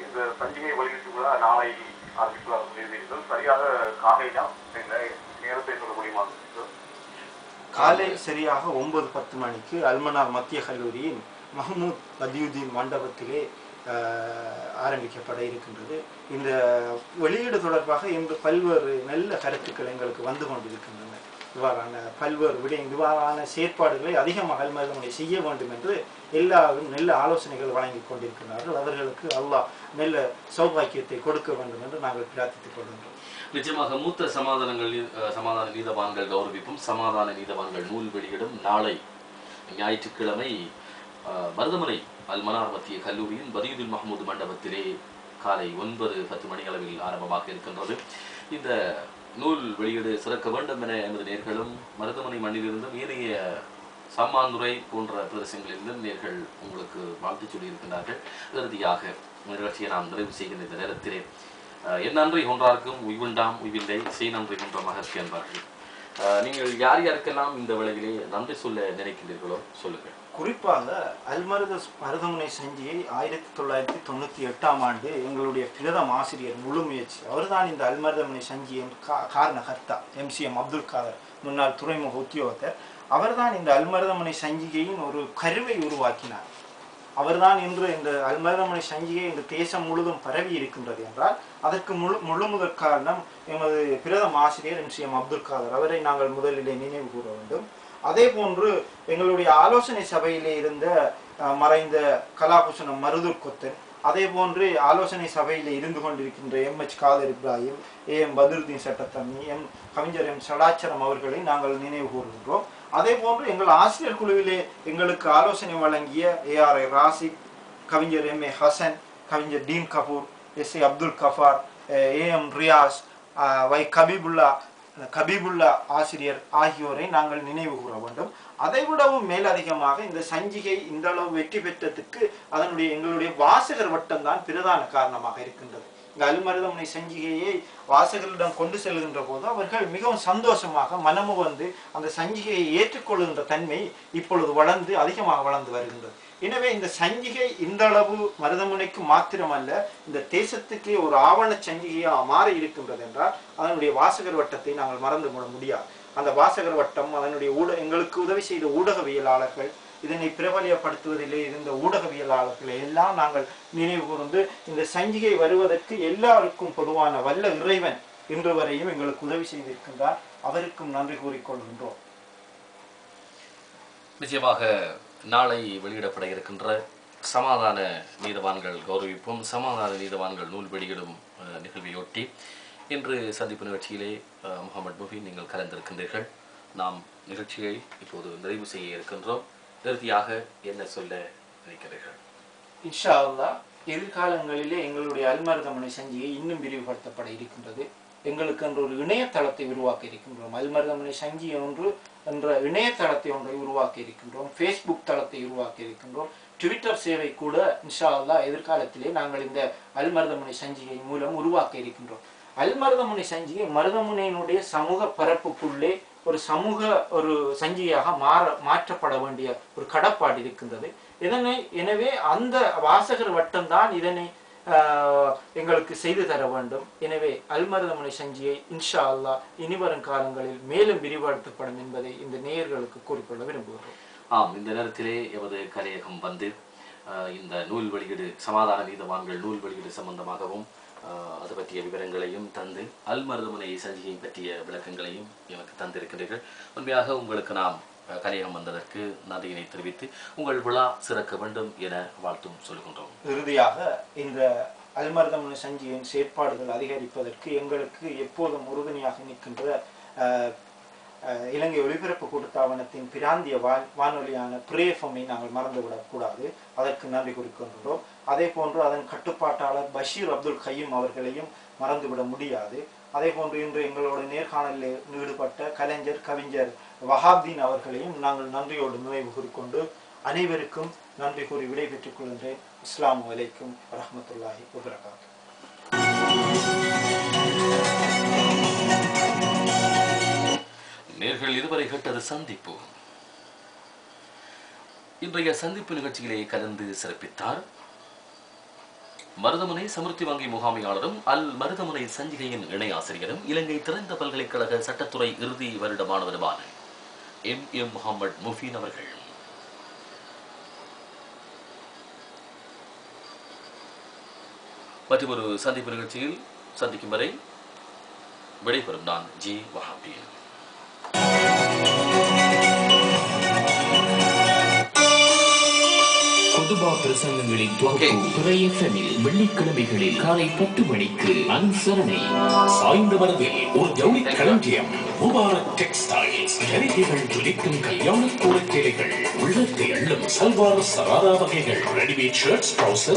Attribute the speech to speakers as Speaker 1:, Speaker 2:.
Speaker 1: இந்த சஞ்சிகை வெளியீட்டு விழா நாளை ஆரம்பிக்கலாம். சரியாக காலையா நேரத்தை சொல்ல முடியுமா?
Speaker 2: காலை சரியாக 9:10 மணிக்கு அல்மனார் மத்திய கல்லூரியின் மஹமூத் பதியுதீன் மண்டபத்திலே ஆரம்பிக்கப்பட இருக்கின்றது. இந்த வெளியீடு தொடர்பாக இன்று பல்வேறு நல்ல கருத்துக்கள் எங்களுக்கு வந்து கொண்டிருக்கின்றன. இவ்வாறான பல்வேறு இவ்வாறான செயற்பாடுகளை அதிகமாக அல்மருதமுனை செய்ய வேண்டும் என்று எல்லாரும் நல்ல ஆலோசனைகள் வழங்கி கொண்டிருக்கிறார்கள். அவர்களுக்கு அல்லாஹ் நல்ல சௌபாக்கியத்தை கொடுக்க வேண்டும் என்று நாங்கள் பிரார்த்தித்துக் கொள்கின்றோம்.
Speaker 3: நிச்சயமாக மூத்த சமாதான நீதவான்கள் கௌரவிப்பும் சமாதான நீதவான்கள் நூல் வெளியிடும் நாளை ஞாயிற்றுக்கிழமை மருதமலை அல்மனார் மத்திய கல்லூரியின் பதியுதீன் மஹமூத் மண்டபத்திலே காலை 9:10 மணி அளவில் ஆரம்பமாக இருக்கின்றது. இந்த நூல் வெளியீடு சிறக்க வேண்டும் என எமது நேர்களும் மருதமனை மண்ணிலிருந்தும் ஏனைய சாமாந்துறை போன்ற பிரதேசங்களிலிருந்தும் நேர்கள் உங்களுக்கு வாழ்த்து சொல்லியிருக்கின்றார்கள். இறுதியாக நிகழ்ச்சியை நாம் நிறைவு செய்கின்ற இந்த நேரத்திலே என் நன்றி ஒன்றார்க்கும் உய்வுண்டாம் உய்வில்லை செய் நன்றி கொன்ற மகர்ச்சி என்பார்கள். நீங்கள் யார் யாருக்கெல்லாம் இந்த வேளையிலே நன்றி சொல்ல நினைக்கின்றீர்களோ சொல்லுங்கள்.
Speaker 2: குறிப்பாக மருதமுனை சஞ்சியை 1998ஆம் ஆண்டு எங்களுடைய பிரதம ஆசிரியர் முழு முயற்சி அவர்தான் இந்த அல்மருதமுனை சஞ்சியின் காரணகர்த்தா MCM அப்துல் காதர், முன்னாள் துறைமுக உத்தியோகத்தர். அவர்தான் இந்த அல்மருதமுனை சஞ்சிகையின் ஒரு கருவை உருவாக்கினார். அவர்தான் இன்று இந்த அல்மருதமுனை சஞ்சிகை இந்த தேசம் முழுதும் பரவி இருக்கின்றது என்றால் அதற்கு முழு முதற் காரணம் எமது பிரதம ஆசிரியர் MCM அப்துல் காதர். அவரை நாங்கள் முதலிலே நினைவு கூற வேண்டும். அதே போன்று எங்களுடைய ஆலோசனை சபையிலே இருந்த மறைந்த கலாபூஷணம் மருதூர் கொத்தன், அதே போன்று ஆலோசனை சபையிலே இருந்து கொண்டிருக்கின்ற MH காதர் இப்ராஹிம், AM பத்ருதீன் சட்டத்தண்ணி, கவிஞர் M சடாச்சரம் அவர்களை நாங்கள் நினைவு கூறுகின்றோம். அதே போன்று எங்கள் ஆசிரியர் குழுவிலே எங்களுக்கு ஆலோசனை வழங்கிய ARI ராசிக், கவிஞர் MA ஹசன், கவிஞர் Deen Kapoor, SA Abdul Gaffar, AM Riyaz, Y Habibullah ஆசிரியர் ஆகியோரை நாங்கள் நினைவு கூற வேண்டும். அதைவிடவும் மேலதிகமாக இந்த சஞ்சிகை இந்த அளவு வெற்றி பெற்றதுக்கு எங்களுடைய வாசகர் வட்டம் தான் பிரதான காரணமாக இருக்கின்றது. இந்த அல்மருதமுனை சஞ்சிகையை வாசகர்களிடம் கொண்டு செல்கின்ற போது அவர்கள் மிகவும் சந்தோஷமாக மனமு வந்து அந்த சஞ்சிகையை ஏற்றுக்கொள்கின்ற தன்மை இப்பொழுது அதிகமாக வளர்ந்து வருகின்றது. எனவே இந்த சஞ்சிகை இந்த அளவு மருதமுனைக்கு மாத்திரமல்ல இந்த தேசத்துக்கே ஒரு ஆவண சஞ்சிகையாக மாறி இருக்கின்றது என்றால் அதனுடைய வாசகர் வட்டத்தை நாங்கள் மறந்து விட முடியாது. அந்த வாசகர் வட்டம் அதனுடைய எங்களுக்கு உதவி செய்த ஊடகவியலாளர்கள், இதனை பிரபலியப்படுத்துவதிலே இருந்த ஊடகவியலாளர்களை எல்லாம் நாங்கள் நினைவு கூர்ந்து இந்த சஞ்சிகை வருவதற்கு எல்லாருக்கும் பொதுவான வல்ல இறைவன் இன்று வரையும் எங்களுக்கு உதவி செய்திருக்கின்றார். அவருக்கும் நன்றி கூறிக்கொள்கின்றோம்.
Speaker 3: நிச்சயமாக நாளை வெளியிடப்பட இருக்கின்ற சமாதான நீதவான்கள் கௌரவிப்பும் சமாதான நீதவான்கள் நூல் வெளியிடும் நிகழ்வையொட்டி இன்று சந்திப்பு நிகழ்ச்சியிலே முகமது முஃபீன் நீங்கள் கலந்திருக்கின்றீர்கள். நாம் நிகழ்ச்சியை இப்போது நிறைவு செய்ய இருக்கின்றோம். இறுதியாக என்ன சொல்ல நினைக்கிறீர்கள்?
Speaker 2: இன்ஷா அல்லாஹ் எதிர்காலங்களிலே எங்களுடைய அல்மருதமுனை சஞ்சிகை இன்னும் விரிவுபடுத்தப்பட இருக்கின்றது. எங்களுக்கு என்ற ஒரு இணையதளத்தை உருவாக்க இருக்கின்றோம். அல்மருதமுனை சஞ்சி என்ற இணையதளத்தை ஒன்றை உருவாக்க இருக்கின்றோம். Facebook தளத்தை உருவாக்க இருக்கின்றோம். ட்விட்டர் சேவை கூட இன்ஷா அல்லாஹ் எதிர்காலத்திலே நாங்கள் இந்த அல்மருதமுனை சஞ்சிகை மூலம் உருவாக்க இருக்கின்றோம். அல்மருதமுனை சஞ்சிகை மருதமுனையினுடைய சமூக பரப்புக்குள்ளே ஒரு சஞ்சிகையாக மாற்றப்பட வேண்டிய ஒரு கடப்பாடு இருக்கின்றது. எனவே அந்த வாசகர் வட்டம்தான் இதனை எங்களுக்கு செய்து தர வேண்டும். எனவே அல்மருதமுனை சஞ்சிகை இன்ஷா அல்லாஹ் இனிவரும் காலங்களில் மேலும் விரிவுபடுத்தப்படும் என்பதை இந்த நேயர்களுக்கு கூறிக்கொள்ள விரும்புகிறோம்.
Speaker 3: இந்த நேரத்திலே எமது கலையகம் வந்து இந்த நூல் வெளியீடு சமாதான நீதவான்கள் நூல் வெளியீடு சம்பந்தமாகவும் அது பற்றிய விவரங்களையும் தந்து அல்மருதமுனை சஞ்சிகை பற்றிய விளக்கங்களையும் எனக்கு தந்திருக்கிறீர்கள். உண்மையாக உங்களுக்கு நாம் கலையகம் வந்ததற்கு நன்றியினை தெரிவித்து உங்கள் விழா சிறக்க வேண்டும் என வாழ்த்தும் சொல்கின்றோம்.
Speaker 2: இறுதியாக இந்த அல்மருதமுனை சஞ்சிகையின் செயற்பாடுகள் அதிகரிப்பதற்கு எங்களுக்கு எப்போதும் உறுதுணையாக நிற்கின்ற இலங்கை ஒலிபரப்பு கூட்டுத்தாபனத்தின் பிராந்திய வானொலியான பிரேஃபமை நாங்கள் மறந்துவிடக்கூடாது. அதற்கு நன்றி கூறிக்கொள்கிறோம். அதே போன்று அதன் கட்டுப்பாட்டாளர் பஷீர் அப்துல் கய்யும் அவர்களையும் மறந்துவிட முடியாது. அதே போன்று இன்று எங்களோட நேர்காணலில் ஈடுபட்ட கவிஞர் வஹாப்தீன் அவர்களையும் நாங்கள் நன்றியோடு நினைவு கூறிக்கொண்டு அனைவருக்கும் நன்றி கூறி விடைபெற்றுக் கொள்கின்றேன். அஸ்ஸலாமு அலைக்கும் வரஹ்மத்துல்லாஹி வபரகாத்துஹு.
Speaker 3: நேர்கள் இதுவரை கேட்டது சந்திப்பு. இன்றைய சந்திப்பு நிகழ்ச்சியிலே கலந்து சிறப்பித்தார் மருதமுனை சமுர்த்தி வங்கி முகாமையாளரும் அல் மருதமுனை சஞ்சிகையின் இணை ஆசிரியரும் இலங்கை திறந்த பல்கலைக்கழக சட்டத்துறை இறுதி வருட மாணவருமான M.M. முகமது முஃபீன் அவர்கள். மற்றொரு சந்திப்பு நிகழ்ச்சியில் சந்திக்கும் வரை விடைபெறும் நான் ஜி வஹாபி.
Speaker 4: குதுபா பிரசங்கங்களின் தொகுப்பு துறை எஃப்எம்மில் வெள்ளிக்கிழமைகளில் காலை 10 மணிக்கு அனுசரணை. சாய்ந்த மரபில் ஒரு ஜவுளி களஞ்சியம் முபாரக் டெக்ஸ்டைல்ஸ். ஜரிகைகள் துடிக்கும் கல்யாண கோலச்சேலைகள், உள்ளத்தை அள்ளும் சல்வார் சராரா வகைகள், ரெடிமேட் ஷர்ட்ஸ், ட்ரவுசர்ஸ்,